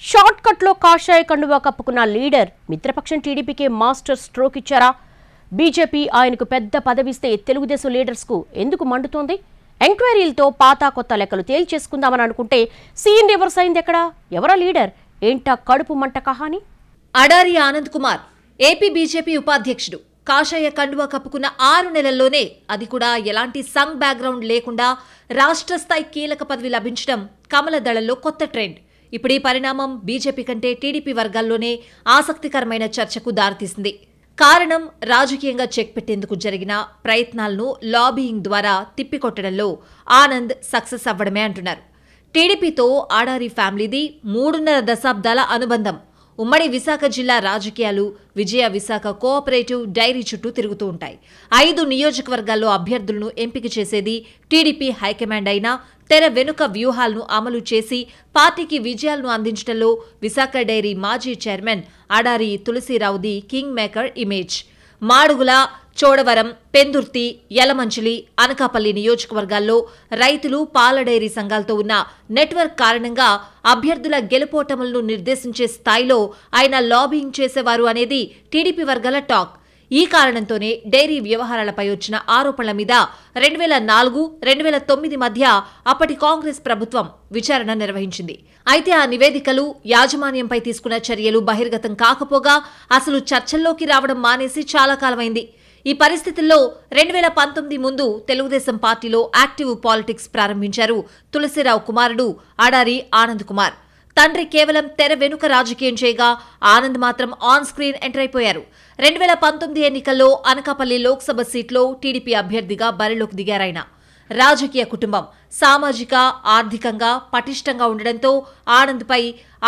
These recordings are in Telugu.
షార్ట్ కట్ లో కాషాయ కండువా కప్పుకున్న లీడర్ మిత్రపక్షం టీడీపీకి మాస్టర్ స్ట్రోక్ ఇచ్చారా? బీజేపీ ఆయనకు పెద్ద పదవిస్తే తెలుగుదేశం లీడర్స్ కు ఎందుకు మండుతోంది? ఎంక్వైరీలతో పాత కొత్త లెక్కలు తేల్చేసుకుందామని అనుకుంటే సీన్ రివర్స్ అయింది ఎక్కడా? ఎవరా లీడర్? ఏంటా కడుపు మంట కహాని? అడారి ఆనంద్ కుమార్ ఏపీ బీజేపీ ఉపాధ్యక్షుడు. కాషాయ కండువా కప్పుకున్న 6 నెలల్లోనే, అది కూడా ఎలాంటి సంగ్ బ్యాక్గ్రౌండ్ లేకుండా రాష్ట్ర స్థాయి కీలక పదవి లభించడం కమల దళంలో కొత్త ట్రెండ్. ఇప్పుడు ఈ పరిణామం బీజేపీ కంటే టీడీపీ వర్గాల్లోనే ఆసక్తికరమైన చర్చకు దారితీసింది. కారణం, రాజకీయంగా చెక్ పెట్టేందుకు జరిగిన ప్రయత్నాలను లాబీయింగ్ ద్వారా తిప్పికొట్టడంలో ఆనంద్ సక్సెస్ అవ్వడమే అంటున్నారు. టీడీపీతో ఆడారి ఫ్యామిలీది 3.5 దశాబ్దాల అనుబంధం. ఉమ్మడి విశాఖ జిల్లా రాజకీయాలు విజయ విశాఖ కోఆపరేటివ్ డైరీ చుట్టూ తిరుగుతూ ఉంటాయి. 5 నియోజకవర్గాల్లో అభ్యర్థులను ఎంపిక చేసేది టీడీపీ హైకమాండ్ అయినా, తెర వెనుక వ్యూహాలను అమలు చేసి పార్టీకి విజయాలను అందించడంలో విశాఖ డైరీ మాజీ చైర్మన్ అడారి తులసీరావుది king maker image. Madugula, Chodavaram, Pendurthi, Yelamanchili, Anakapalli నియోజకవర్గాల్లో రైతులు, పాల డైరీ సంఘాలతో ఉన్న నెట్వర్క్ కారణంగా అభ్యర్థుల గెలుపోటములను నిర్దేశించే స్థాయిలో ఆయన లాబింగ్ చేసేవారు అనేది టీడీపీ వర్గాల టాక్. ఈ కారణంతోనే డైరీ వ్యవహారాలపై వచ్చిన ఆరోపణల మీద 2004-2009 మధ్య అప్పటి కాంగ్రెస్ ప్రభుత్వం విచారణ నిర్వహించింది. అయితే ఆ నివేదికలు, యాజమాన్యంపై తీసుకున్న చర్యలు బహిర్గతం కాకపోగా అసలు చర్చల్లోకి రావడం మానేసి చాలా కాలమైంది. ఈ పరిస్థితుల్లో 2019 ముందు తెలుగుదేశం పార్టీలో యాక్టివ్ పాలిటిక్స్ ప్రారంభించారు తులసీరావు కుమారుడు అడారి ఆనంద్ కుమార్. తండ్రి కేవలం తెర వెనుక రాజకీయం చేయగా, ఆనంద్ మాత్రం ఆన్ స్క్రీన్ ఎంటర్ అయిపోయారు. 2019 ఎన్నికల్లో అనకాపల్లి లోక్సభ సీట్లో టీడీపీ అభ్యర్థిగా బరిలోకి దిగారాయన. రాజకీయ కుటుంబం, సామాజిక, ఆర్థికంగా పటిష్టంగా ఉండడంతో ఆనంద్పై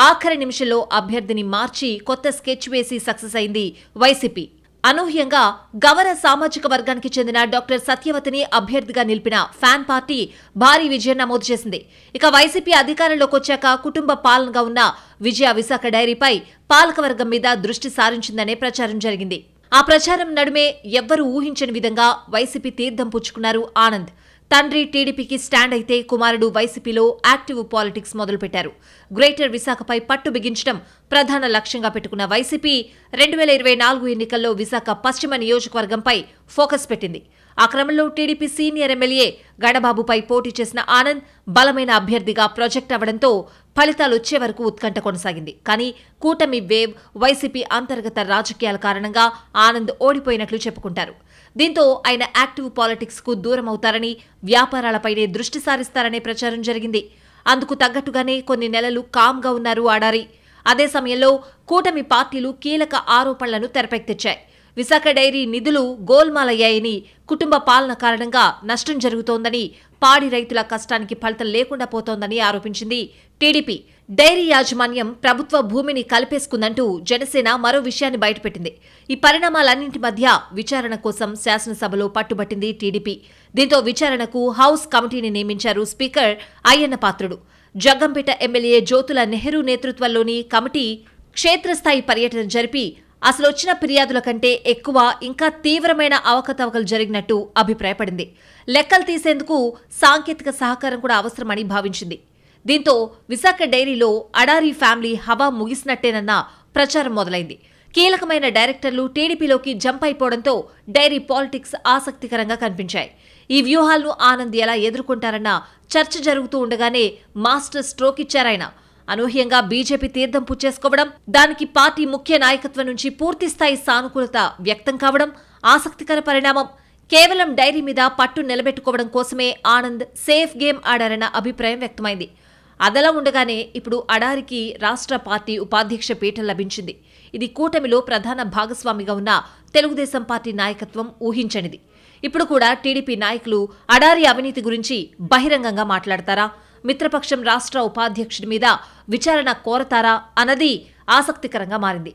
ఆఖరి నిమిషంలో అభ్యర్థిని మార్చి కొత్త స్కెచ్ వేసి సక్సెస్ అయింది వైసీపీ. అనూహ్యంగా గవర సామాజిక వర్గానికి చెందిన డాక్టర్ సత్యవతిని అభ్యర్థిగా నిలిపిన ఫ్యాన్ పార్టీ భారీ విజయం నమోదు చేసింది. ఇక వైసీపీ అధికారంలోకి వచ్చాక కుటుంబ పాలనగా ఉన్న విజయ విశాఖ డైరీపై పాలకవర్గం మీద దృష్టి సారించిందనే ప్రచారం జరిగింది. ఆ ప్రచారం నడుమే ఎవ్వరూ ఊహించని విధంగా వైసీపీ తీర్థం పుచ్చుకున్నారు ఆనంద్. తండ్రి టీడీపీకి స్టాండ్ అయితే కుమారుడు వైసీపీలో యాక్టివ్ పాలిటిక్స్ మొదలుపెట్టారు. గ్రేటర్ విశాఖపై పట్టు బిగించడం ప్రధాన లక్ష్యంగా పెట్టుకున్న వైసీపీ 2024 ఎన్నికల్లో విశాఖ పశ్చిమ నియోజకవర్గంపై ఫోకస్ పెట్టింది. ఆ క్రమంలో టీడీపీ సీనియర్ ఎమ్మెల్యే గడబాబుపై పోటీ చేసిన ఆనంద్ బలమైన అభ్యర్థిగా ప్రాజెక్ట్ అవ్వడంతో ఫలితాలు వచ్చే వరకు ఉత్కంఠ కొనసాగింది. కానీ కూటమి వేవ్, వైసీపీ అంతర్గత రాజకీయాల కారణంగా ఆనంద్ ఓడిపోయినట్లు చెప్పుకుంటారు. దీంతో ఆయన యాక్టివ్ పాలిటిక్స్ కు దూరం అవుతారని, వ్యాపారాలపైనే దృష్టి సారిస్తారనే ప్రచారం జరిగింది. అందుకు తగ్గట్టుగానే కొన్ని నెలలు కామ్గా ఉన్నారు ఆడారి. అదే సమయంలో కూటమి పార్టీలు కీలక ఆరోపణలను తెరపైకెత్తాయి. విశాఖ డైరీ నిధులు గోల్మాలయ్యాయని, కుటుంబ పాలన కారణంగా నష్టం జరుగుతోందని, పాడి రైతుల కష్టానికి ఫలితం లేకుండా పోతోందని ఆరోపించింది టీడీపీ. డైరీ యాజమాన్యం ప్రభుత్వ భూమిని కలిపేసుకుందంటూ జనసేన మరో విషయాన్ని బయటపెట్టింది. ఈ పరిణామాలన్నింటి మధ్య విచారణ కోసం శాసనసభలో పట్టుబట్టింది టీడీపీ. దీంతో విచారణకు హౌస్ కమిటీని నియమించారు స్పీకర్ అయ్యన్న పాత్రుడు. జగ్గంపేట ఎమ్మెల్యే జ్యోతుల నెహ్రూ నేతృత్వంలోని కమిటీ క్షేత్రస్థాయి పర్యటన జరిపి అసలొచ్చిన ఫిర్యాదుల కంటే ఎక్కువ, ఇంకా తీవ్రమైన అవకతవకలు జరిగినట్టు అభిప్రాయపడింది. లెక్కలు తీసేందుకు సాంకేతిక సహకారం కూడా అవసరమని భావించింది. దీంతో విశాఖ డైరీలో అడారి ఫ్యామిలీ హవా ముగిసినట్టేనన్న ప్రచారం మొదలైంది. కీలకమైన డైరెక్టర్లు టీడీపీలోకి జంప్ అయిపోవడంతో డైరీ పాలిటిక్స్ ఆసక్తికరంగా కనిపించాయి. ఈ వ్యూహాలను ఆనంద్ ఎలా ఎదుర్కొంటారన్న చర్చ జరుగుతూ ఉండగానే మాస్టర్ స్ట్రోక్ ఇచ్చారాయన. అనూహ్యంగా బీజేపీ తీర్థం పుచ్చేసుకోవడం, దానికి పార్టీ ముఖ్య నాయకత్వం నుంచి పూర్తిస్థాయి సానుకూలత వ్యక్తం కావడం ఆసక్తికర పరిణామం. కేవలం డైరీ మీద పట్టు నిలబెట్టుకోవడం కోసమే ఆనంద్ సేఫ్ గేమ్ ఆడారన్న అభిప్రాయం వ్యక్తమైంది. అదలా ఉండగానే ఇప్పుడు అడారికి రాష్ట్ర పార్టీ ఉపాధ్యక్ష పీఠం లభించింది. ఇది కూటమిలో ప్రధాన భాగస్వామిగా ఉన్న తెలుగుదేశం పార్టీ నాయకత్వం ఊహించనిది. ఇప్పుడు కూడా టీడీపీ నాయకులు అడారి అవినీతి గురించి బహిరంగంగా మాట్లాడతారా? మిత్రపక్షం రాష్ట్ర ఉపాధ్యక్షుడి మీద విచారణ కోరతారా అన్నది ఆసక్తికరంగా మారింది.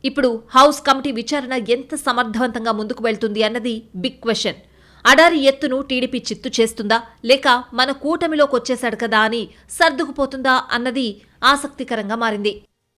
ఇప్పుడు హౌస్ కమిటీ విచారణ ఎంత సమర్థవంతంగా ముందుకు వెళ్తుంది అన్నది బిగ్ క్వశ్చన్. అడారి ఎత్తును టీడీపీ చిత్తు చేస్తుందా, లేక మన కూటమిలోకి వచ్చేశాడు కదా అని సర్దుకుపోతుందా అన్నది ఆసక్తికరంగా మారింది.